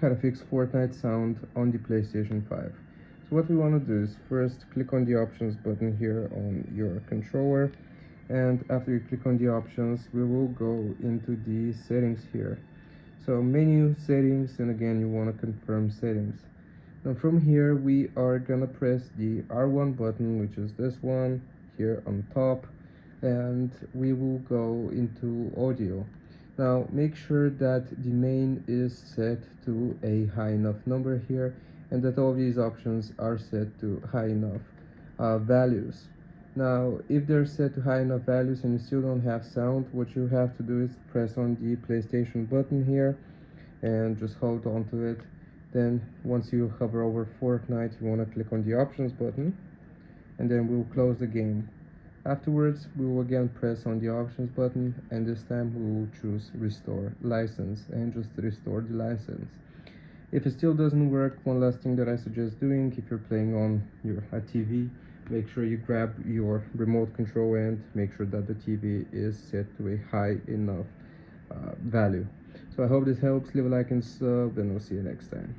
how to fix Fortnite sound on the PlayStation 5. So what we want to do is first click on the options button here on your controller, and after you click on the options we will go into the settings here. So menu, settings, and again you want to confirm settings. Now from here we are gonna press the R1 button, which is this one here on top, and we will go into audio. Now make sure that the main is set to a high enough number here, and that all these options are set to high enough values. Now if they're set to high enough values and you still don't have sound, what you have to do is press on the PlayStation button here and just hold on to it. Then once you hover over Fortnite, you want to click on the options button, and then we'll close the game. Afterwards we will again press on the options button, and this time we will choose restore license and just restore the license. If it still doesn't work, one last thing that I suggest doing, if you're playing on a TV, make sure you grab your remote control and make sure that the TV is set to a high enough value. So I hope this helps. Leave a like and sub, and we'll see you next time.